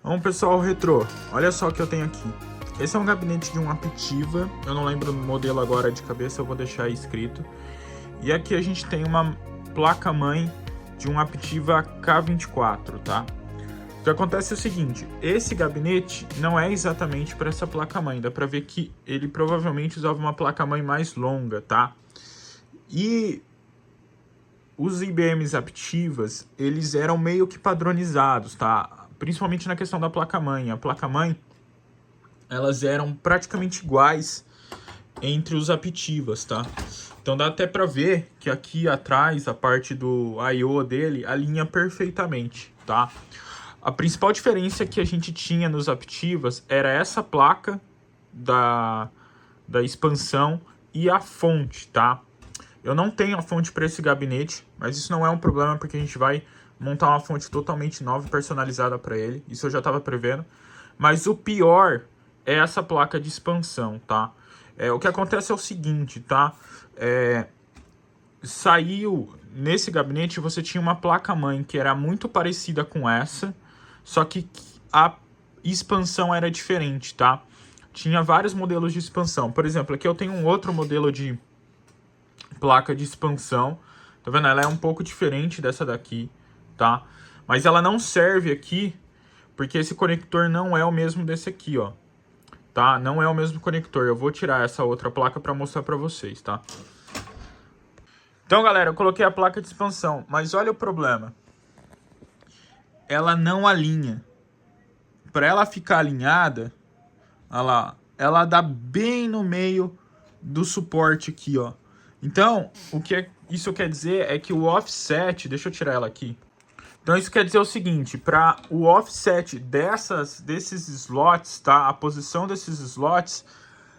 Bom, pessoal, retrô, olha só o que eu tenho aqui. Esse é um gabinete de um Aptiva, eu não lembro o modelo agora de cabeça, eu vou deixar aí escrito. E aqui a gente tem uma placa-mãe de um Aptiva K24, tá? O que acontece é o seguinte, esse gabinete não é exatamente para essa placa-mãe, dá para ver que ele provavelmente usava uma placa-mãe mais longa, tá? E os IBMs Aptivas, eles eram meio que padronizados, tá? Principalmente na questão da placa-mãe. A placa-mãe, elas eram praticamente iguais entre os Aptivas, tá? Então dá até para ver que aqui atrás, a parte do I/O dele, alinha perfeitamente, tá? A principal diferença que a gente tinha nos Aptivas era essa placa da expansão e a fonte, tá? Eu não tenho a fonte para esse gabinete, mas isso não é um problema porque a gente vai montar uma fonte totalmente nova e personalizada para ele. Isso eu já estava prevendo. Mas o pior é essa placa de expansão, tá? O que acontece é o seguinte, tá? Saiu nesse gabinete, você tinha uma placa-mãe que era muito parecida com essa, só que a expansão era diferente, tá? Tinha vários modelos de expansão. Por exemplo, aqui eu tenho um outro modelo de placa de expansão, tá vendo? Ela é um pouco diferente dessa daqui, tá? Mas ela não serve aqui, porque esse conector não é o mesmo desse aqui, ó. Tá? Não é o mesmo conector. Eu vou tirar essa outra placa para mostrar para vocês, tá? Então, galera, eu coloquei a placa de expansão, mas olha o problema. Ela não alinha. Para ela ficar alinhada, olha lá, ela dá bem no meio do suporte aqui, ó. Então, o que isso quer dizer é que o offset... Deixa eu tirar ela aqui. Então, isso quer dizer o seguinte. Para o offset desses slots, tá? A posição desses slots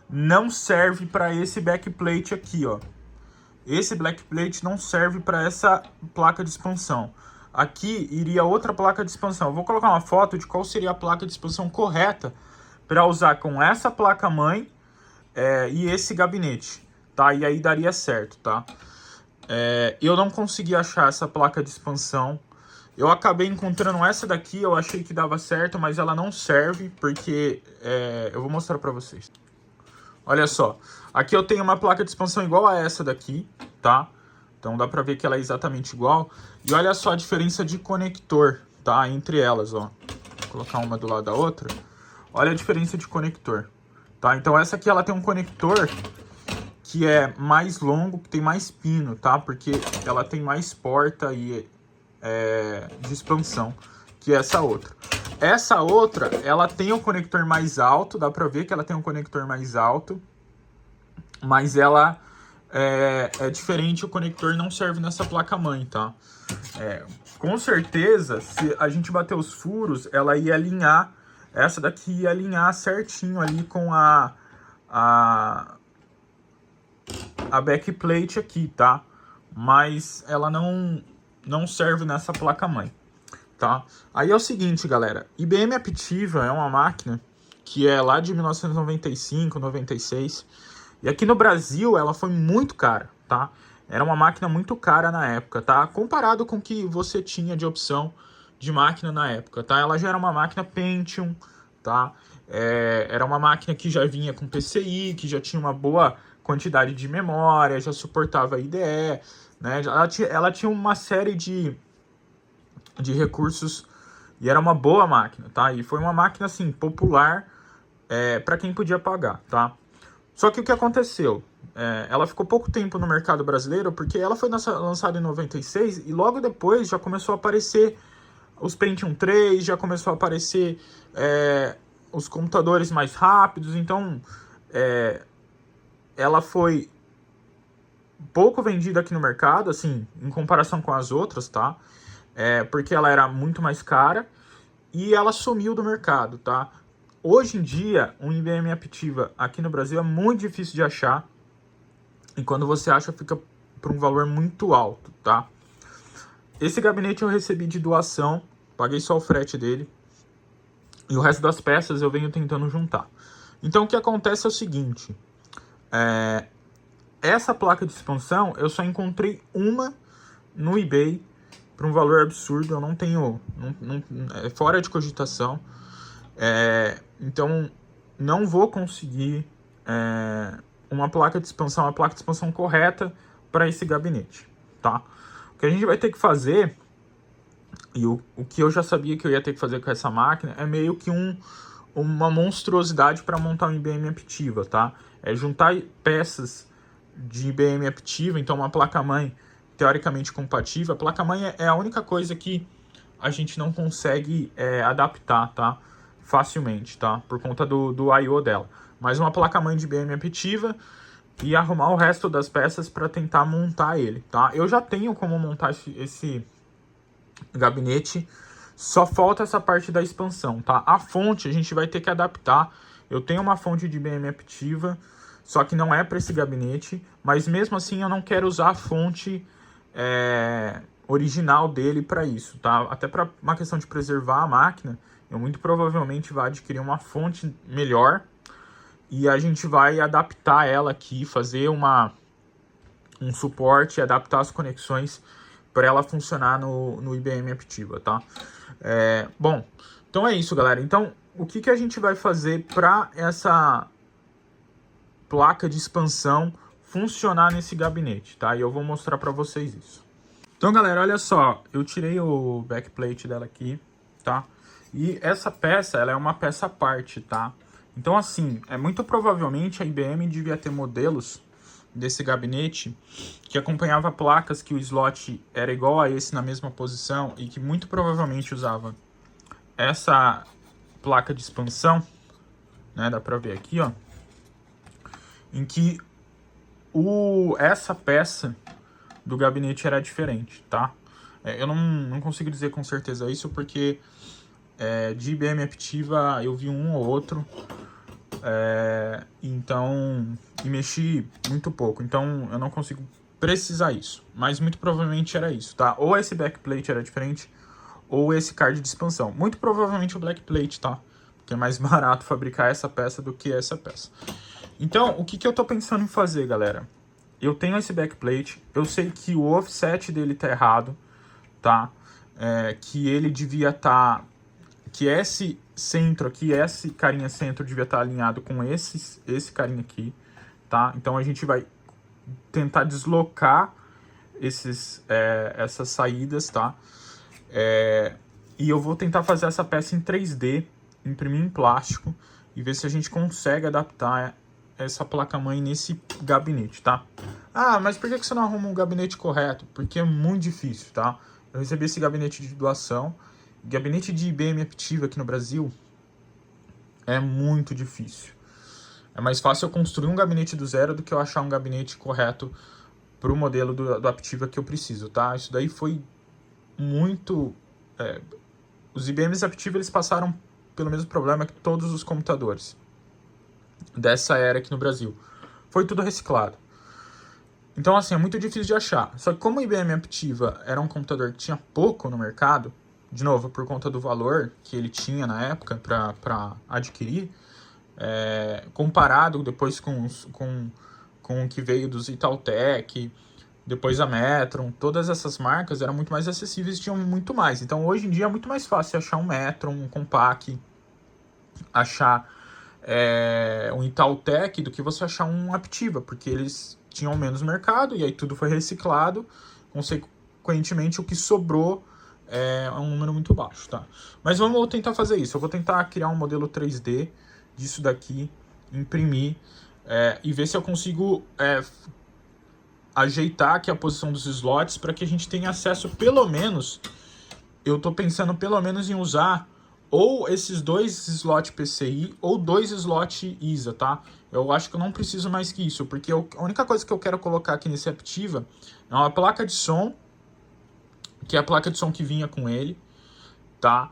não serve para esse backplate aqui, ó. Esse backplate não serve para essa placa de expansão. Aqui iria outra placa de expansão. Eu vou colocar uma foto de qual seria a placa de expansão correta para usar com essa placa-mãe e esse gabinete. Tá? E aí daria certo, tá? Eu não consegui achar essa placa de expansão. Eu acabei encontrando essa daqui, eu achei que dava certo, mas ela não serve, porque... eu vou mostrar pra vocês. Olha só, aqui eu tenho uma placa de expansão igual a essa daqui, tá? Então dá pra ver que ela é exatamente igual. E olha só a diferença de conector, tá? Entre elas, ó. Vou colocar uma do lado da outra. Olha a diferença de conector, tá? Então essa aqui ela tem um conector que é mais longo, que tem mais pino, tá? Porque ela tem mais porta de expansão que essa outra. Essa outra, ela tem um conector mais alto, dá pra ver que ela tem um conector mais alto, mas ela é diferente, o conector não serve nessa placa-mãe, tá? Com certeza, se a gente bater os furos, ela ia alinhar, essa daqui ia alinhar certinho ali com a backplate aqui, tá? Mas ela não serve nessa placa-mãe, tá? Aí é o seguinte, galera. IBM Aptiva é uma máquina que é lá de 1995, 96. E aqui no Brasil ela foi muito cara, tá? Era uma máquina muito cara na época, tá? Comparado com o que você tinha de opção de máquina na época, tá? Ela já era uma máquina Pentium, tá? Era uma máquina que já vinha com PCI, que já tinha uma boa quantidade de memória, já suportava IDE, né? Ela tinha uma série de recursos e era uma boa máquina, tá? E foi uma máquina, assim, popular para quem podia pagar, tá? Só que o que aconteceu? Ela ficou pouco tempo no mercado brasileiro porque ela foi lançada em 96 e logo depois já começou a aparecer os Pentium 3, já começou a aparecer os computadores mais rápidos, então ela foi pouco vendida aqui no mercado, assim, em comparação com as outras, tá? Porque ela era muito mais cara e ela sumiu do mercado, tá? Hoje em dia, um IBM Aptiva aqui no Brasil é muito difícil de achar e quando você acha, fica por um valor muito alto, tá? Esse gabinete eu recebi de doação, paguei só o frete dele e o resto das peças eu venho tentando juntar. Então, o que acontece é o seguinte, essa placa de expansão eu só encontrei uma no eBay por um valor absurdo. Eu não tenho, é fora de cogitação. Então, não vou conseguir uma placa de expansão correta para esse gabinete, tá? O que a gente vai ter que fazer, e o que eu já sabia que eu ia ter que fazer com essa máquina, é meio que uma monstruosidade para montar um IBM Aptiva, tá? É juntar peças de IBM Aptiva, então uma placa-mãe teoricamente compatível. A placa-mãe é a única coisa que a gente não consegue adaptar, tá? Facilmente, tá? Por conta do I/O dela. Mas uma placa-mãe de IBM Aptiva e arrumar o resto das peças para tentar montar ele, tá? Eu já tenho como montar esse gabinete, só falta essa parte da expansão, tá? A fonte a gente vai ter que adaptar. Eu tenho uma fonte de IBM Aptiva, só que não é para esse gabinete, mas mesmo assim eu não quero usar a fonte original dele para isso, tá? Até para uma questão de preservar a máquina, eu muito provavelmente vou adquirir uma fonte melhor e a gente vai adaptar ela aqui, fazer um suporte, adaptar as conexões para ela funcionar no IBM Aptiva, tá? Bom, então é isso, galera. Então, o que a gente vai fazer para essa placa de expansão funcionar nesse gabinete, tá? E eu vou mostrar para vocês isso. Então, galera, olha só, eu tirei o backplate dela aqui, tá? E essa peça, ela é uma peça à parte, tá? Então, assim, muito provavelmente a IBM devia ter modelos desse gabinete que acompanhava placas que o slot era igual a esse na mesma posição e que muito provavelmente usava essa placa de expansão, né? Dá pra ver aqui, ó, em que essa peça do gabinete era diferente, tá? Eu não consigo dizer com certeza isso porque de IBM Aptiva eu vi um ou outro, e mexi muito pouco, então eu não consigo precisar isso, mas muito provavelmente era isso, tá? Ou esse backplate era diferente, ou esse card de expansão. Muito provavelmente o backplate, tá? Porque é mais barato fabricar essa peça do que essa peça. Então, o que eu tô pensando em fazer, galera? Eu tenho esse backplate, eu sei que o offset dele tá errado, tá? Que ele devia estar... que esse centro aqui, esse carinha centro devia estar alinhado com esse carinha aqui, tá? Então a gente vai tentar deslocar essas saídas, tá? E eu vou tentar fazer essa peça em 3D, imprimir em plástico e ver se a gente consegue adaptar essa placa-mãe nesse gabinete, tá? Ah, mas por que você não arruma um gabinete correto? Porque é muito difícil, tá? Eu recebi esse gabinete de doação. Gabinete de IBM Aptiva aqui no Brasil é muito difícil. É mais fácil eu construir um gabinete do zero do que eu achar um gabinete correto para o modelo do Aptiva que eu preciso, tá? Isso daí foi muito... os IBMs Aptiva, eles passaram pelo mesmo problema que todos os computadores dessa era aqui no Brasil. Foi tudo reciclado. Então, assim, é muito difícil de achar. Só que como o IBM Aptiva era um computador que tinha pouco no mercado, de novo, por conta do valor que ele tinha na época para adquirir, comparado depois com o que veio dos Itautec, depois a Metron, todas essas marcas eram muito mais acessíveis e tinham muito mais. Então, hoje em dia é muito mais fácil achar um Metron, um Compaq, achar um Itautec do que você achar um Aptiva, porque eles tinham menos mercado e aí tudo foi reciclado, consequentemente o que sobrou é um número muito baixo, tá? Mas vamos tentar fazer isso. Eu vou tentar criar um modelo 3D disso daqui, imprimir e ver se eu consigo ajeitar aqui a posição dos slots para que a gente tenha acesso, pelo menos, eu tô pensando pelo menos em usar ou esses 2 slots PCI ou 2 slots ISA, tá? Eu acho que eu não preciso mais que isso, porque a única coisa que eu quero colocar aqui nesse Aptiva é uma placa de som, que é a placa de som que vinha com ele, tá?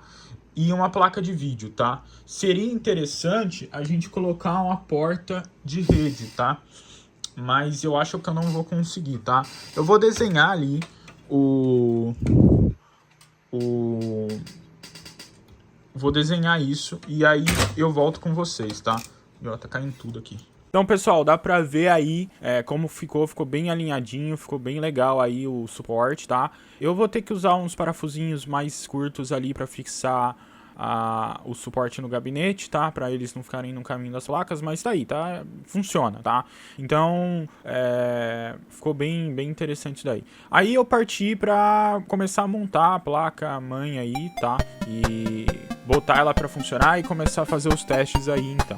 E uma placa de vídeo, tá? Seria interessante a gente colocar uma porta de rede, tá? Mas eu acho que eu não vou conseguir, tá? Eu vou desenhar ali vou desenhar isso e aí eu volto com vocês, tá? Ó, tá caindo tudo aqui. Então, pessoal, dá pra ver aí como ficou bem alinhadinho, ficou bem legal aí o suporte, tá? Eu vou ter que usar uns parafusinhos mais curtos ali pra fixar o suporte no gabinete, tá? Pra eles não ficarem no caminho das placas, mas tá aí, tá? Funciona, tá? Então, ficou bem interessante daí. Aí eu parti pra começar a montar a placa-mãe aí, tá? E botar ela pra funcionar e começar a fazer os testes aí, então.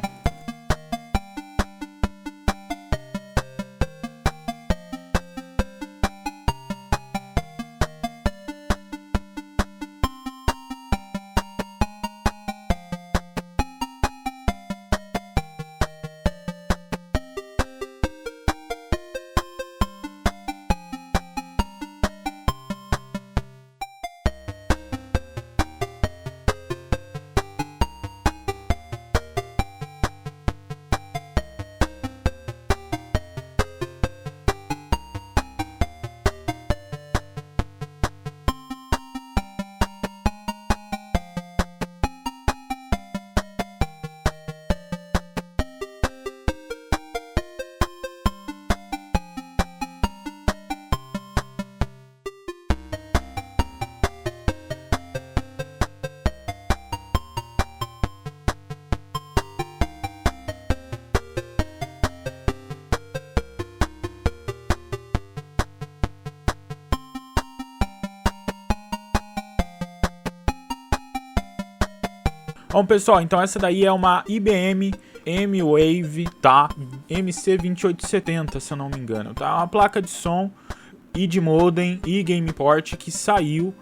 Bom, pessoal, então essa daí é uma IBM M-Wave, tá? MC2870, se eu não me engano, tá? Uma placa de som e de modem e gameport que saiu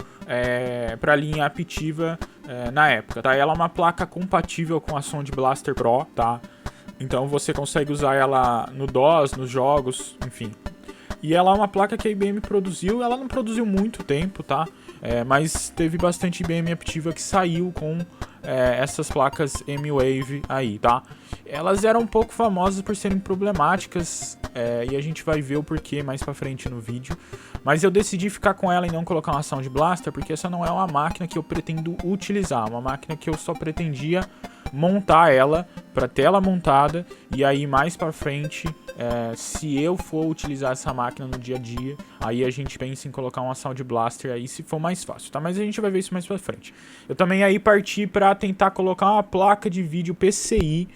para a linha Aptiva na época, tá? Ela é uma placa compatível com a Sound Blaster Pro, tá? Então você consegue usar ela no DOS, nos jogos, enfim. E ela é uma placa que a IBM produziu, ela não produziu muito tempo, tá? Mas teve bastante IBM Aptiva que saiu com essas placas M-Wave aí, tá? Elas eram um pouco famosas por serem problemáticas, e a gente vai ver o porquê mais pra frente no vídeo. Mas eu decidi ficar com ela e não colocar uma Sound Blaster, porque essa não é uma máquina que eu pretendo utilizar, uma máquina que eu só pretendia montar ela, para ter ela montada, e aí mais pra frente, se eu for utilizar essa máquina no dia a dia, aí a gente pensa em colocar uma Sound Blaster aí se for mais fácil, tá? Mas a gente vai ver isso mais pra frente. Eu também aí parti pra tentar colocar uma placa de vídeo PCI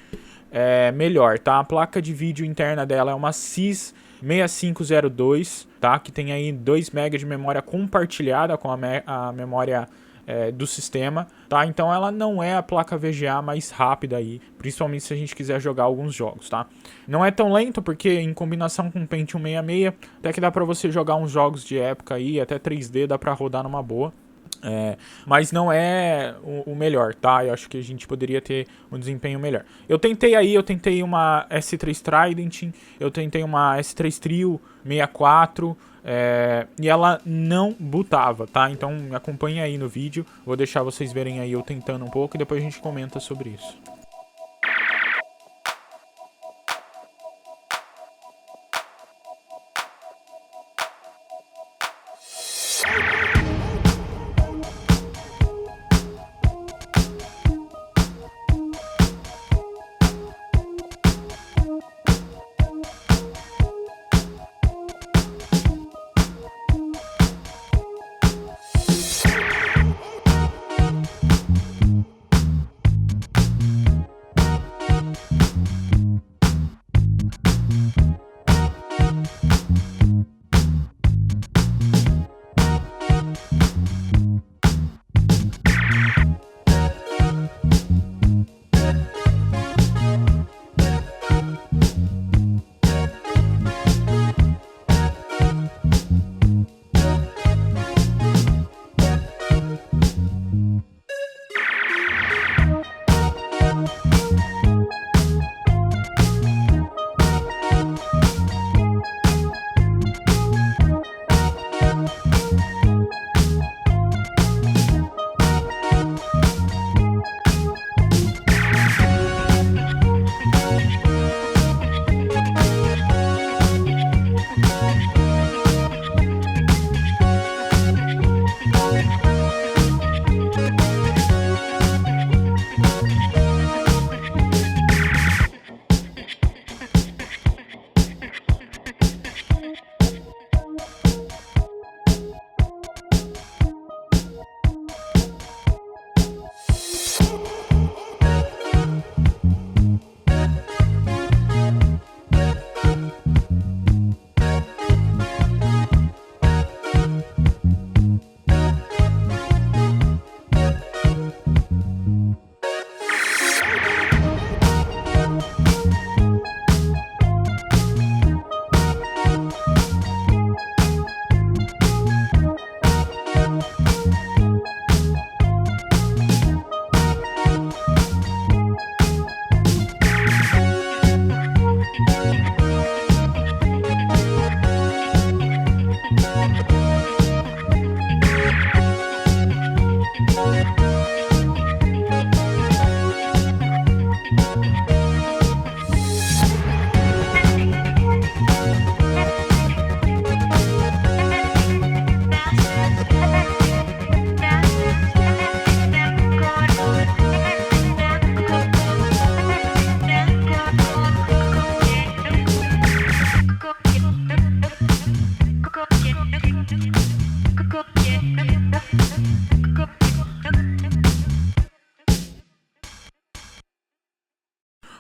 melhor, tá? A placa de vídeo interna dela é uma CIS 6502, tá? Que tem aí 2 MB de memória compartilhada com a memória do sistema, tá? Então ela não é a placa VGA mais rápida aí, principalmente se a gente quiser jogar alguns jogos, tá? Não é tão lento porque em combinação com o Pentium 66, até que dá pra você jogar uns jogos de época aí, até 3D dá pra rodar numa boa. Mas não é o melhor, tá? Eu acho que a gente poderia ter um desempenho melhor. Eu tentei uma S3 Trident, eu tentei uma S3 Trio 64, e ela não bootava, tá? Então me acompanhe aí no vídeo, vou deixar vocês verem aí eu tentando um pouco e depois a gente comenta sobre isso.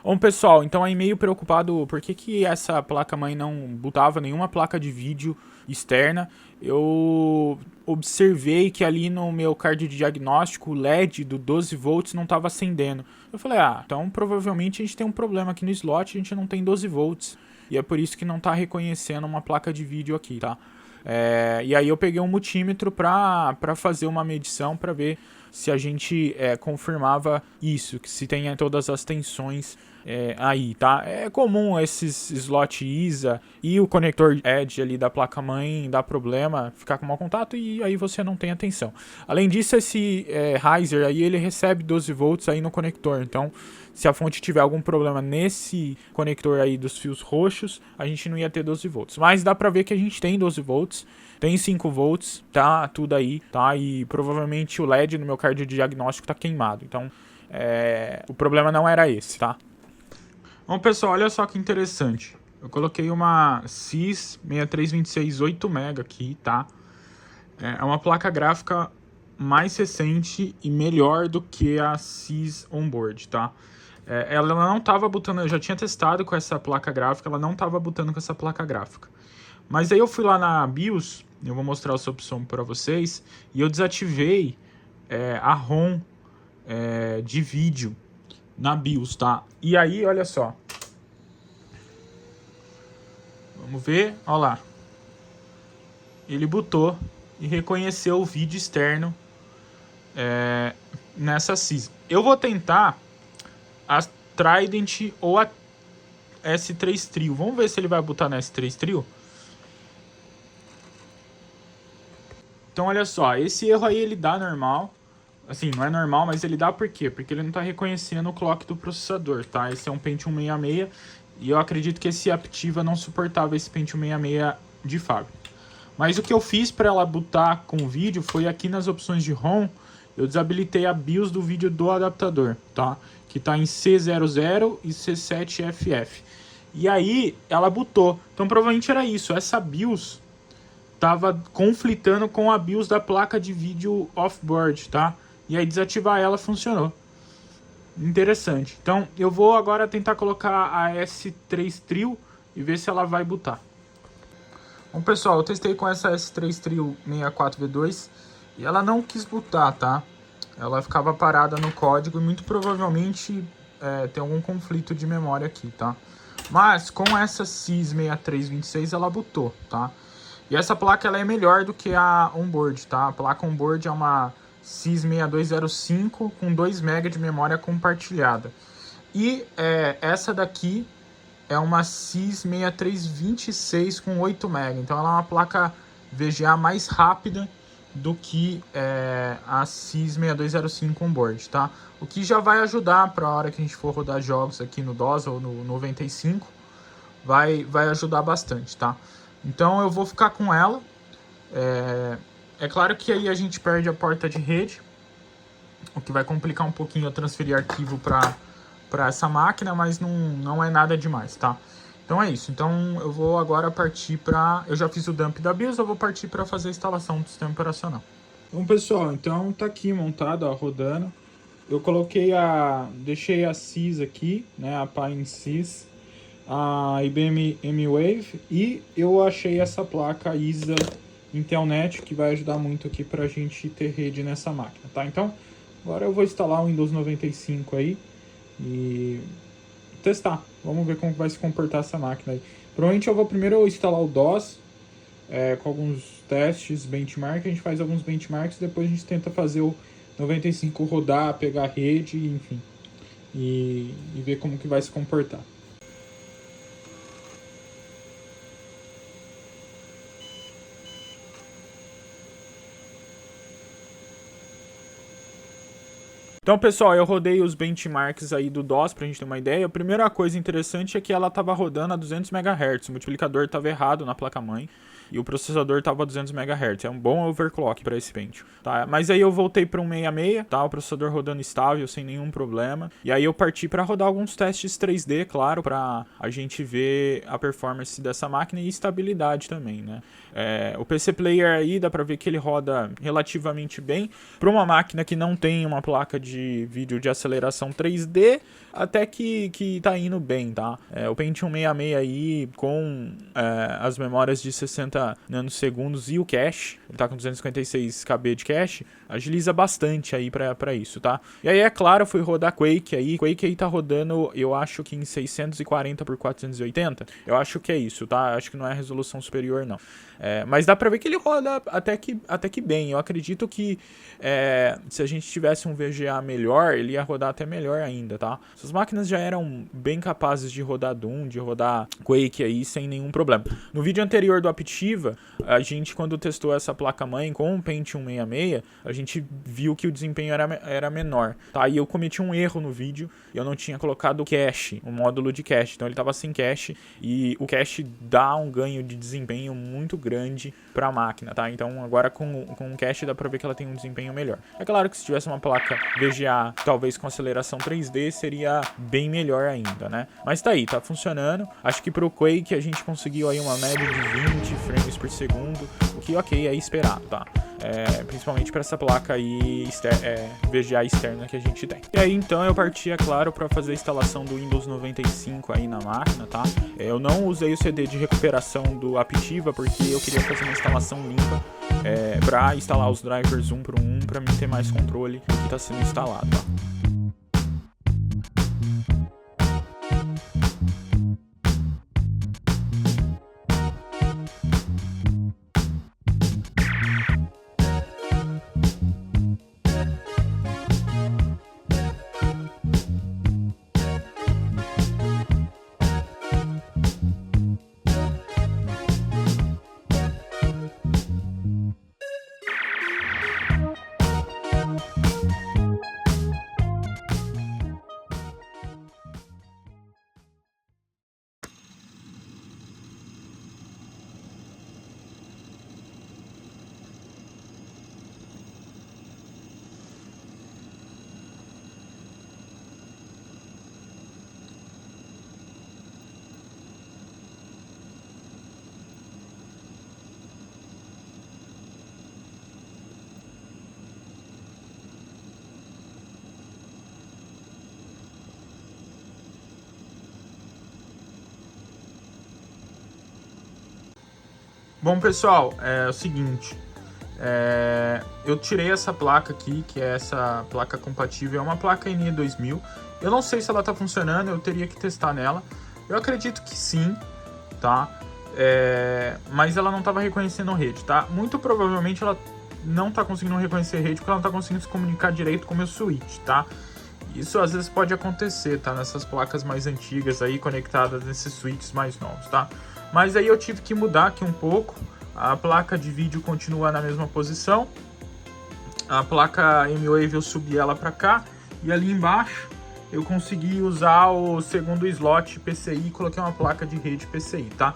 Bom, pessoal, então aí meio preocupado por que essa placa-mãe não botava nenhuma placa de vídeo externa. Eu observei que ali no meu card de diagnóstico o LED do 12 volts não estava acendendo. Eu falei, então provavelmente a gente tem um problema aqui no slot, a gente não tem 12 volts. E é por isso que não está reconhecendo uma placa de vídeo aqui, tá? E aí eu peguei um multímetro para fazer uma medição para ver se a gente confirmava isso, que se tem todas as tensões aí, tá? É comum esses slot ISA e o conector Edge ali da placa-mãe dar problema, ficar com mau contato e aí você não tem a tensão. Além disso, esse riser aí, ele recebe 12 volts aí no conector, então se a fonte tiver algum problema nesse conector aí dos fios roxos, a gente não ia ter 12 volts. Mas dá pra ver que a gente tem 12 volts, tem 5 volts, tá tudo aí, tá? E provavelmente o LED no meu card de diagnóstico tá queimado. Então, o problema não era esse, tá? Bom, pessoal, olha só que interessante. Eu coloquei uma CIS 6326 8MB aqui, tá? É uma placa gráfica mais recente e melhor do que a CIS Onboard, tá? Ela não estava botando, eu já tinha testado com essa placa gráfica, ela não estava botando com essa placa gráfica. Mas aí eu fui lá na BIOS, eu vou mostrar essa opção para vocês, e eu desativei a ROM de vídeo na BIOS, tá? E aí, olha só. Vamos ver, olha lá. Ele botou e reconheceu o vídeo externo nessa CIS. Eu vou tentar a Trident ou a S3 Trio. Vamos ver se ele vai botar na S3 Trio. Então, olha só, esse erro aí ele dá normal. Assim, não é normal, mas ele dá por quê? Porque ele não está reconhecendo o clock do processador, tá? Esse é um Pentium 66 e eu acredito que esse Aptiva não suportava esse Pentium 66 de fábrica. Mas o que eu fiz para ela botar com o vídeo foi aqui nas opções de ROM, eu desabilitei a BIOS do vídeo do adaptador, tá? Que está em C00 e C7FF. E aí ela botou. Então provavelmente era isso, essa BIOS tava conflitando com a BIOS da placa de vídeo off-board, tá? E aí desativar ela funcionou. Interessante. Então eu vou agora tentar colocar a S3 Trio e ver se ela vai botar. Bom, pessoal, eu testei com essa S3 Trio 64V2 e ela não quis botar, tá? Ela ficava parada no código e muito provavelmente tem algum conflito de memória aqui, tá? Mas com essa CIS 6326 ela botou, tá? E essa placa ela é melhor do que a onboard, tá? A placa onboard é uma CIS 6205 com 2 MB de memória compartilhada. E essa daqui é uma CIS 6326 com 8 MB. Então ela é uma placa VGA mais rápida do que a CIS 6205 onboard, tá? O que já vai ajudar para a hora que a gente for rodar jogos aqui no DOS ou no 95, vai ajudar bastante, tá? Então eu vou ficar com ela. É claro que aí a gente perde a porta de rede, o que vai complicar um pouquinho eu transferir arquivo para essa máquina, mas não é nada demais, tá? Então é isso. Então eu vou agora partir para... Eu já fiz o dump da BIOS, eu vou partir para fazer a instalação do sistema operacional. Bom, pessoal, então tá aqui montado, ó, rodando. Eu coloquei deixei a CIS aqui, né, a Pine CIS, a IBM M-Wave, e eu achei essa placa ISA Intelnet, que vai ajudar muito aqui pra gente ter rede nessa máquina, tá? Então, agora eu vou instalar o Windows 95 aí e testar. Vamos ver como vai se comportar essa máquina aí. Provavelmente eu vou primeiro instalar o DOS, com alguns testes, benchmark, a gente faz alguns benchmarks, depois a gente tenta fazer o 95 rodar, pegar a rede, enfim, e ver como que vai se comportar. Então, pessoal, eu rodei os benchmarks aí do DOS pra gente ter uma ideia. A primeira coisa interessante é que ela estava rodando a 200 MHz, o multiplicador estava errado na placa-mãe. e o processador tava 200 MHz. É um bom overclock para esse Pentium, tá? Mas aí eu voltei para um 66, tá? O processador rodando estável, sem nenhum problema. E aí eu parti para rodar alguns testes 3D, claro, para a gente ver a performance dessa máquina e estabilidade também, né? O PC Player aí dá para ver que ele roda relativamente bem para uma máquina que não tem uma placa de vídeo de aceleração 3D, até que tá indo bem, tá? O Pentium 66 aí com as memórias de 60 nanosegundos e o cache, ele tá com 256 KB de cache, agiliza bastante aí pra isso, tá? E aí, é claro, eu fui rodar Quake aí tá rodando, eu acho que em 640 por 480, eu acho que é isso, tá? Acho que não é resolução superior, não. Mas dá pra ver que ele roda até que bem. Eu acredito que se a gente tivesse um VGA melhor, ele ia rodar até melhor ainda, tá? Essas máquinas já eram bem capazes de rodar Doom, de rodar Quake aí sem nenhum problema. No vídeo anterior do Aptiva, a gente, quando testou essa placa-mãe com o Pentium 66, a gente viu que o desempenho era menor, tá? E eu cometi um erro no vídeo, eu não tinha colocado o cache, o módulo de cache, então ele tava sem cache, e o cache dá um ganho de desempenho muito grande para a máquina, tá? Então agora com o cache dá para ver que ela tem um desempenho melhor. É claro que se tivesse uma placa VGA, talvez com aceleração 3D, seria bem melhor ainda, né? Mas tá aí, tá funcionando. Acho que pro Quake a gente conseguiu aí uma média de 20 frames por segundo, o que ok, é esperado, tá? Principalmente para essa placa aí VGA externa que a gente tem. E aí então eu parti, é claro, para fazer a instalação do Windows 95 aí na máquina, tá? Eu não usei o CD de recuperação do Aptiva porque eu queria fazer uma instalação limpa para instalar os drivers um por um, para mim ter mais controle do que está sendo instalado, tá? Bom, pessoal, é o seguinte, eu tirei essa placa aqui, que é essa placa compatível, é uma placa NE2000, eu não sei se ela tá funcionando, eu teria que testar nela, eu acredito que sim, tá? Mas ela não tava reconhecendo rede, tá? Muito provavelmente ela não tá conseguindo reconhecer rede porque ela não tá conseguindo se comunicar direito com o meu switch, tá? Isso às vezes pode acontecer, tá? Nessas placas mais antigas aí, conectadas nesses switches mais novos, tá? Mas aí eu tive que mudar aqui um pouco. A placa de vídeo continua na mesma posição. A placa M-Wave eu subi ela para cá. E ali embaixo eu consegui usar o segundo slot PCI e coloquei uma placa de rede PCI, tá?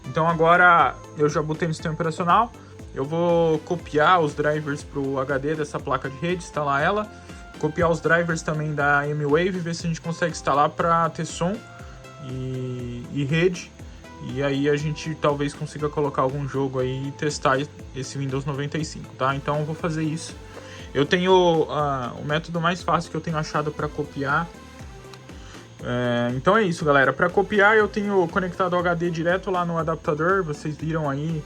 Então agora eu já botei no sistema operacional. Eu vou copiar os drivers para o HD dessa placa de rede, instalar ela. Copiar os drivers também da M-Wave, ver se a gente consegue instalar para ter som e rede. E aí a gente talvez consiga colocar algum jogo aí e testar esse Windows 95, tá? Então eu vou fazer isso. Eu tenho o método mais fácil que eu tenho achado para copiar. Então é isso, galera. Para copiar eu tenho conectado o HD direto lá no adaptador. Vocês viram aí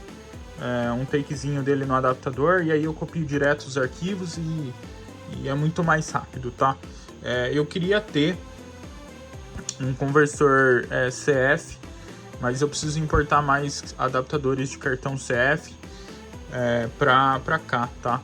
um takezinho dele no adaptador. E aí eu copio direto os arquivos e é muito mais rápido, tá? Eu queria ter um conversor CF, mas eu preciso importar mais adaptadores de cartão CF pra cá, tá?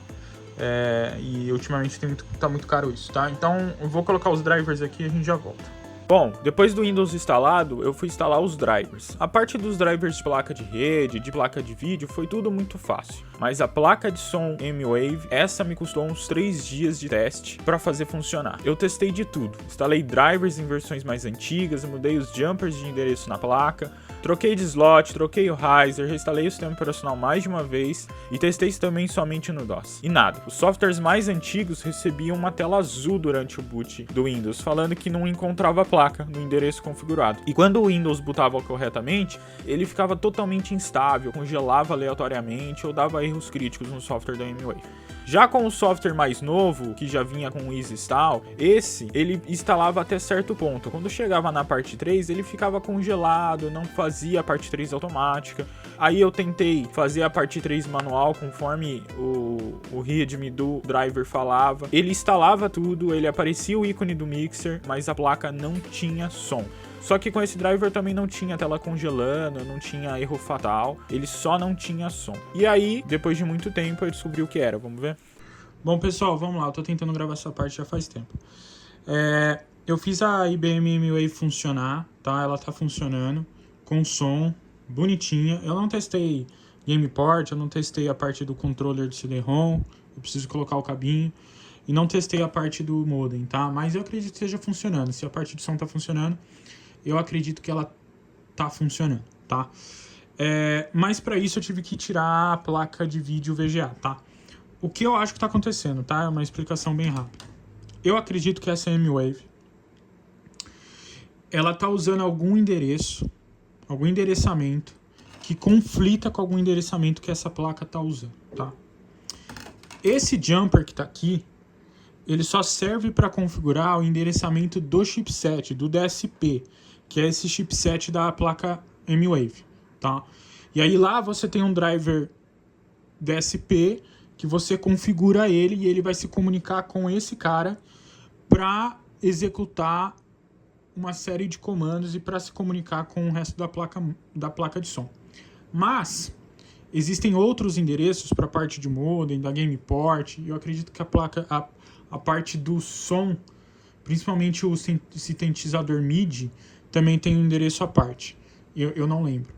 E ultimamente tá muito caro isso, tá? Então eu vou colocar os drivers aqui e a gente já volta. Bom, depois do Windows instalado, eu fui instalar os drivers. A parte dos drivers de placa de rede, de placa de vídeo, foi tudo muito fácil. Mas a placa de som M-Wave, essa me custou uns 3 dias de teste para fazer funcionar. Eu testei de tudo. Instalei drivers em versões mais antigas, mudei os jumpers de endereço na placa, Troquei de slot, troquei o riser, reinstalei o sistema operacional mais de uma vez e testei isso também somente no DOS. E nada. Os softwares mais antigos recebiam uma tela azul durante o boot do Windows, falando que não encontrava a placa no endereço configurado. E quando o Windows bootava corretamente, ele ficava totalmente instável, congelava aleatoriamente ou dava erros críticos no software da M-Wave. Já com o software mais novo, que já vinha com o Easy Install, ele instalava até certo ponto. Quando chegava na parte 3, ele ficava congelado, não fazia a parte 3 automática. Aí eu tentei fazer a parte 3 manual, conforme o readme do driver falava. Ele instalava tudo, ele aparecia o ícone do mixer, mas a placa não tinha som. Só que com esse driver também não tinha tela congelando, não tinha erro fatal, ele só não tinha som. E aí, depois de muito tempo, eu descobri o que era, vamos ver? Bom, pessoal, vamos lá, eu tô tentando gravar essa parte já faz tempo. Eu fiz a IBM M-Wave funcionar, tá? Ela tá funcionando, com som, bonitinha. Eu não testei GamePort, eu não testei a parte do controller de CD-ROM, eu preciso colocar o cabinho. E não testei a parte do modem, tá? Mas eu acredito que esteja funcionando. Se a parte de som tá funcionando, eu acredito que ela tá funcionando, tá? Mas para isso eu tive que tirar a placa de vídeo VGA, tá? O que eu acho que tá acontecendo, tá? É uma explicação bem rápida. Eu acredito que essa M-Wave, ela tá usando algum endereçamento que conflita com algum endereçamento que essa placa tá usando, tá? Esse jumper que tá aqui, ele só serve para configurar o endereçamento do chipset, do DSP, que é esse chipset da placa M-Wave, tá? E aí lá você tem um driver DSP que você configura ele e ele vai se comunicar com esse cara para executar uma série de comandos e para se comunicar com o resto da placa de som. Mas existem outros endereços para a parte de modem, da GamePort, e eu acredito que a parte do som, principalmente o sintetizador MIDI, também tem um endereço à parte. Eu não lembro.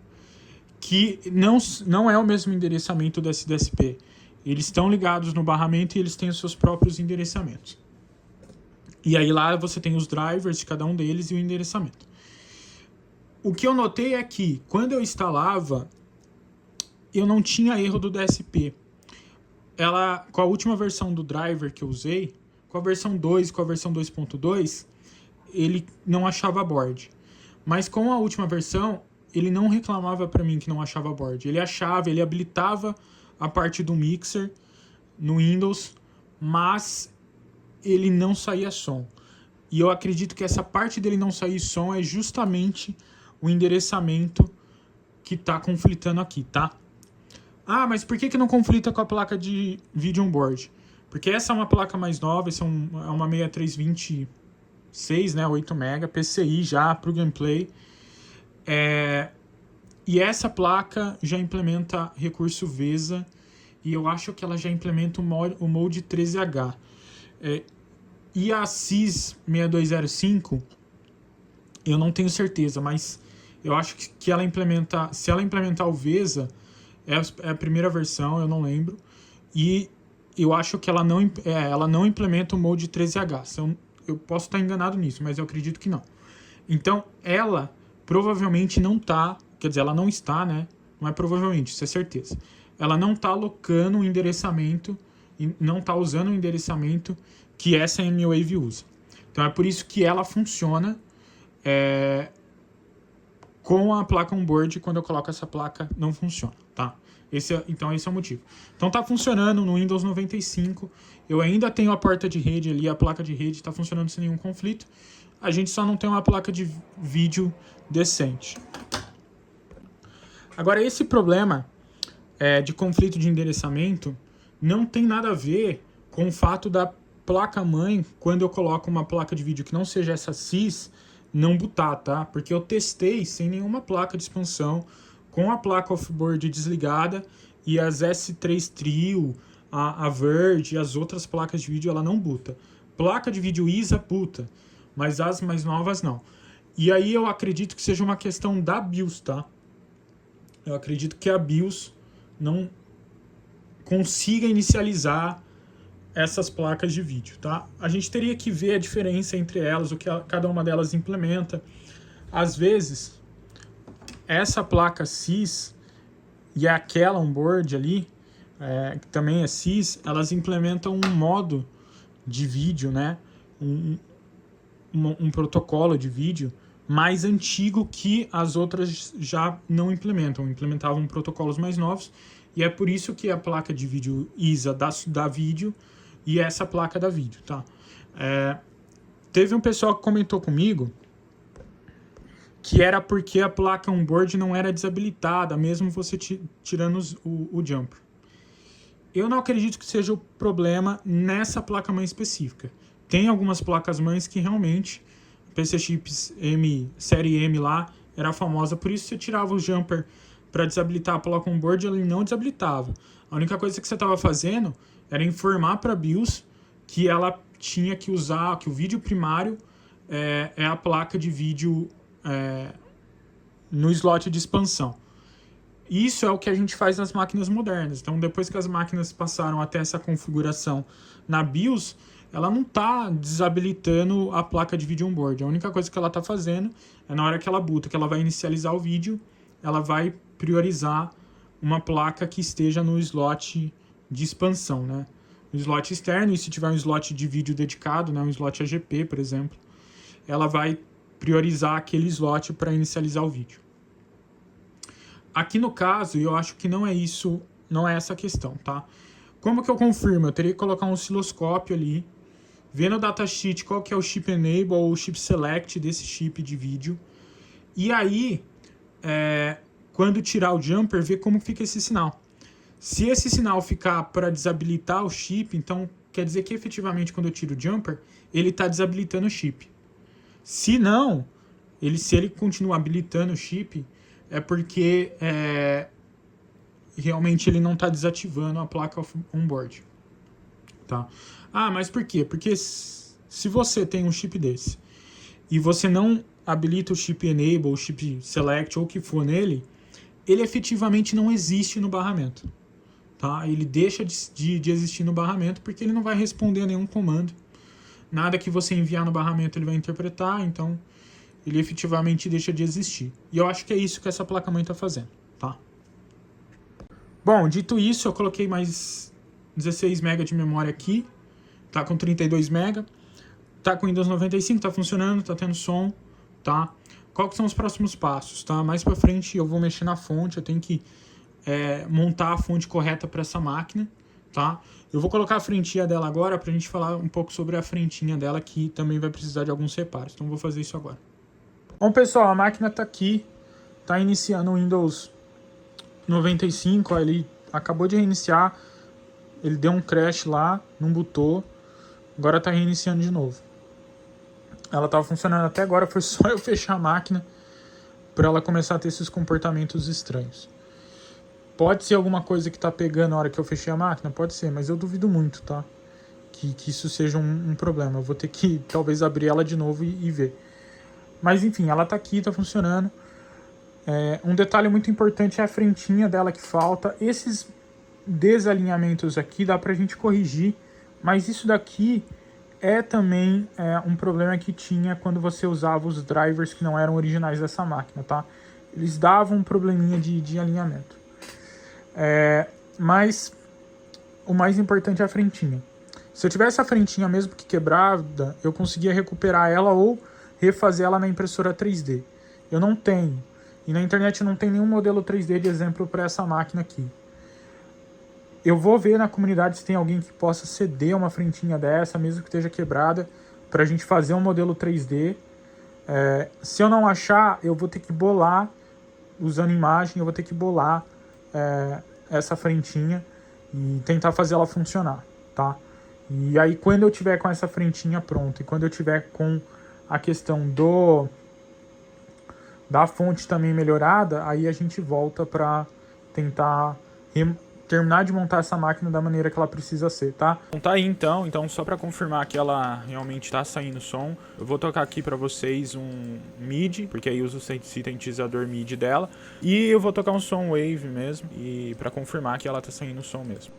Que não é o mesmo endereçamento desse DSP. Eles estão ligados no barramento e eles têm os seus próprios endereçamentos. E aí lá você tem os drivers de cada um deles e o endereçamento. O que eu notei é que quando eu instalava, eu não tinha erro do DSP. Com a última versão do driver que eu usei, com a versão 2 com a versão 2.2, ele não achava board. Mas com a última versão, ele não reclamava para mim que não achava board. Ele habilitava a parte do mixer no Windows, mas ele não saía som. E eu acredito que essa parte dele não sair som é justamente o endereçamento que está conflitando aqui, tá? Ah, mas por que não conflita com a placa de vídeo on-board? Porque essa é uma placa mais nova, essa é uma 6326, né, 8 MB, PCI já, para o gameplay. E essa placa já implementa recurso VESA, e eu acho que ela já implementa o Mode 13H. E a CIS 6205, eu não tenho certeza, mas eu acho que ela implementa, se ela implementar o VESA, é a primeira versão, eu não lembro, e eu acho que ela não implementa o Mode 13H. Eu posso estar enganado nisso, mas eu acredito que não. Então, ela provavelmente não está, quer dizer, ela não está, né? Não é provavelmente, isso é certeza. Ela não está alocando o endereçamento, e não está usando o endereçamento que essa M-Wave usa. Então, é por isso que ela funciona com a placa on-board. Quando eu coloco essa placa, não funciona, tá? Então esse é o motivo. Então tá funcionando no Windows 95. Eu ainda tenho a porta de rede ali, a placa de rede está funcionando sem nenhum conflito. A gente só não tem uma placa de vídeo decente. Agora, esse problema de conflito de endereçamento não tem nada a ver com o fato da placa-mãe, quando eu coloco uma placa de vídeo que não seja essa CIS, não bootar, tá? Porque eu testei sem nenhuma placa de expansão, com a placa off-board desligada, e as S3 Trio, a Verge e as outras placas de vídeo, ela não boota. Placa de vídeo ISA boota, mas as mais novas não. E aí eu acredito que seja uma questão da BIOS, tá? Eu acredito que a BIOS não consiga inicializar essas placas de vídeo, tá? A gente teria que ver a diferença entre elas, o que cada uma delas implementa. Às vezes, essa placa CIS e aquela onboard ali, que também é CIS, elas implementam um modo de vídeo, né? Um protocolo de vídeo mais antigo que as outras já não implementavam protocolos mais novos, e é por isso que a placa de vídeo ISA da vídeo e essa placa da vídeo, tá? Teve um pessoal que comentou comigo que era porque a placa onboard não era desabilitada, mesmo você tirando o jumper. Eu não acredito que seja o problema nessa placa-mãe específica. Tem algumas placas-mães que realmente, PC Chips série M lá, era famosa, por isso você tirava o jumper para desabilitar a placa onboard, ele não desabilitava. A única coisa que você estava fazendo era informar para a BIOS que ela tinha que usar, que o vídeo primário é a placa de vídeo no slot de expansão. Isso é o que a gente faz nas máquinas modernas. Então, depois que as máquinas passaram até essa configuração na BIOS, ela não está desabilitando a placa de vídeo onboard. A única coisa que ela está fazendo é na hora que ela boota, que ela vai inicializar o vídeo, ela vai priorizar uma placa que esteja no slot de expansão, né? No slot externo, e se tiver um slot de vídeo dedicado, né, um slot AGP, por exemplo, ela vai priorizar aquele slot para inicializar o vídeo. Aqui no caso, eu acho que não é isso, não é essa a questão, tá? Como que eu confirmo? Eu teria que colocar um osciloscópio ali, ver no datasheet qual que é o chip enable ou o chip select desse chip de vídeo. E aí, quando tirar o jumper, ver como fica esse sinal. Se esse sinal ficar para desabilitar o chip, então quer dizer que efetivamente quando eu tiro o jumper, ele está desabilitando o chip. Se não, se ele continuar habilitando o chip, é porque realmente ele não está desativando a placa onboard. Tá? Ah, mas por quê? Porque se você tem um chip desse e você não habilita o chip enable, o chip select ou o que for nele, ele efetivamente não existe no barramento. Tá? Ele deixa de existir no barramento porque ele não vai responder a nenhum comando. Nada que você enviar no barramento ele vai interpretar, então ele efetivamente deixa de existir. E eu acho que é isso que essa placa-mãe está fazendo. Tá? Bom, dito isso, eu coloquei mais 16 MB de memória aqui. Tá com 32 MB. Tá com Windows 95, tá funcionando, tá tendo som. Tá? Qual que são os próximos passos? Tá? Mais pra frente eu vou mexer na fonte, eu tenho que montar a fonte correta para essa máquina. Tá? Eu vou colocar a frentinha dela agora pra gente falar um pouco sobre a frentinha dela, que também vai precisar de alguns reparos. Então vou fazer isso agora. Bom, pessoal, a máquina tá aqui. Tá iniciando o Windows 95, ó, ele acabou de reiniciar. Ele deu um crash lá, não bootou. Agora tá reiniciando de novo. Ela tava funcionando até agora, foi só eu fechar a máquina para ela começar a ter esses comportamentos estranhos. Pode ser alguma coisa que tá pegando na hora que eu fechei a máquina? Pode ser, mas eu duvido muito, tá? Que isso seja um problema. Eu vou ter que talvez abrir ela de novo e ver. Mas enfim, ela tá aqui, tá funcionando. Um detalhe muito importante é a frentinha dela que falta. Esses desalinhamentos aqui dá pra gente corrigir, mas isso daqui é também um problema que tinha quando você usava os drivers que não eram originais dessa máquina, tá? Eles davam um probleminha de alinhamento. Mas o mais importante é a frentinha. Se eu tivesse a frentinha mesmo que quebrada, eu conseguia recuperar ela ou refazer ela na impressora 3D. Eu não tenho. E na internet não tem nenhum modelo 3D de exemplo para essa máquina aqui. Eu vou ver na comunidade se tem alguém que possa ceder uma frentinha dessa, mesmo que esteja quebrada, para a gente fazer um modelo 3D. Se eu não achar, eu vou ter que bolar, usando imagem, eu vou ter que bolar essa frentinha e tentar fazer ela funcionar, tá? E aí quando eu tiver com essa frentinha pronta e quando eu tiver com a questão da fonte também melhorada, aí a gente volta para tentar terminar de montar essa máquina da maneira que ela precisa ser, tá? Então tá aí então só para confirmar que ela realmente tá saindo som, eu vou tocar aqui para vocês um MIDI, porque aí usa o sintetizador MIDI dela, e eu vou tocar um som wave mesmo, e para confirmar que ela tá saindo som mesmo.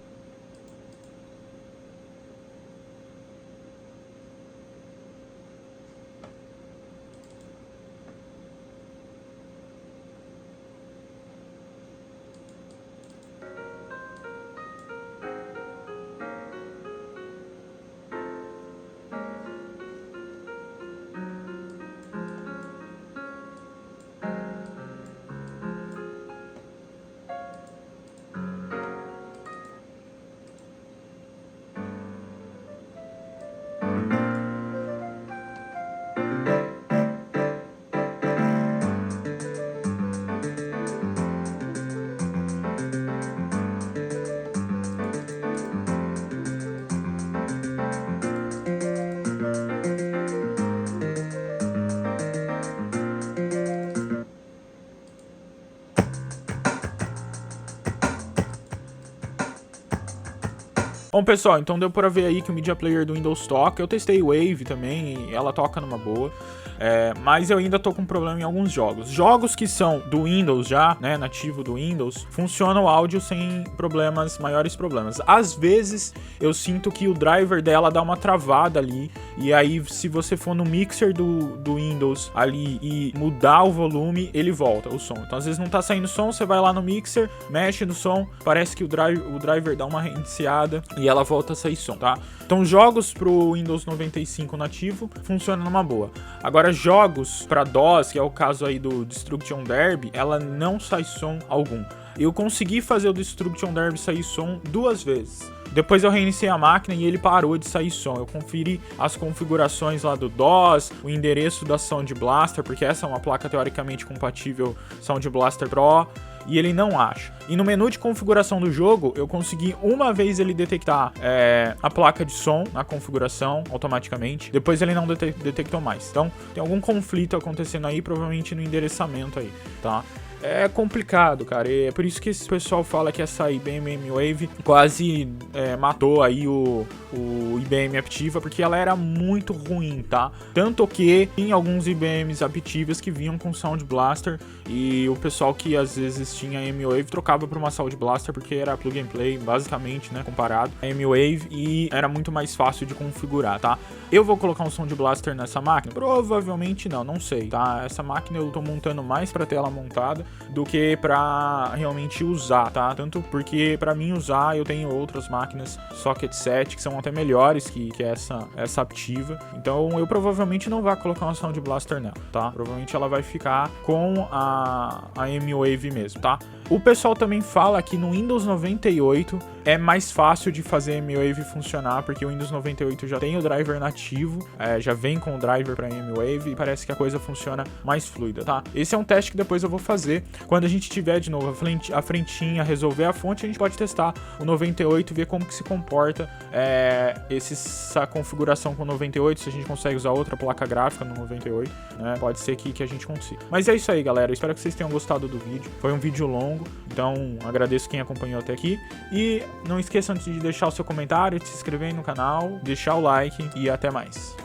Bom, pessoal, então deu pra ver aí que o Media Player do Windows toca. Eu testei o Wave também e ela toca numa boa. Mas eu ainda tô com problema em alguns jogos. Jogos que são do Windows já, né, nativo do Windows, funciona o áudio sem problemas, maiores problemas. Às vezes eu sinto que o driver dela dá uma travada ali, e aí se você for no mixer do Windows ali e mudar o volume, ele volta o som. Então às vezes não tá saindo som, você vai lá no mixer, mexe no som, parece que o driver dá uma reiniciada e ela volta a sair som, tá? Então jogos pro Windows 95 nativo funcionam numa boa. Agora jogos para DOS, que é o caso aí do Destruction Derby, ela não sai som algum. Eu consegui fazer o Destruction Derby sair som 2 vezes. Depois eu reiniciei a máquina e ele parou de sair som. Eu conferi as configurações lá do DOS, o endereço da Sound Blaster, porque essa é uma placa teoricamente compatível Sound Blaster Pro, e ele não acha. E no menu de configuração do jogo, eu consegui uma vez ele detectar a placa de som na configuração automaticamente. Depois ele não detectou mais. Então tem algum conflito acontecendo aí, provavelmente no endereçamento aí, tá? É complicado, cara, e é por isso que esse pessoal fala que essa IBM Wave quase matou aí o IBM Aptiva, porque ela era muito ruim, tá? Tanto que tem alguns IBMs Aptivas que vinham com Sound Blaster, e o pessoal que às vezes tinha M-Wave trocava por uma Sound Blaster porque era plug and play, basicamente, né, comparado a M-Wave, e era muito mais fácil de configurar, tá? Eu vou colocar um Sound Blaster nessa máquina? Provavelmente não sei, tá? Essa máquina eu tô montando mais pra ter ela montada do que pra realmente usar, tá? Tanto porque pra mim usar eu tenho outras máquinas Socket 7 que são até melhores que essa Aptiva. Então eu provavelmente não vou colocar uma Sound Blaster nela, tá? Provavelmente ela vai ficar com a M-Wave mesmo, tá? O pessoal também fala que no Windows 98 é mais fácil de fazer M-Wave funcionar, porque o Windows 98 já tem o driver nativo, já vem com o driver para M-Wave e parece que a coisa funciona mais fluida, tá? Esse é um teste que depois eu vou fazer. Quando a gente tiver de novo a frentinha, resolver a fonte, a gente pode testar o 98 e ver como que se comporta essa configuração com o 98, se a gente consegue usar outra placa gráfica no 98, né? Pode ser que a gente consiga. Mas é isso aí, galera. Eu espero que vocês tenham gostado do vídeo. Foi um vídeo longo, então agradeço quem acompanhou até aqui. E não esqueçam de deixar o seu comentário, de se inscrever no canal, deixar o like e até mais.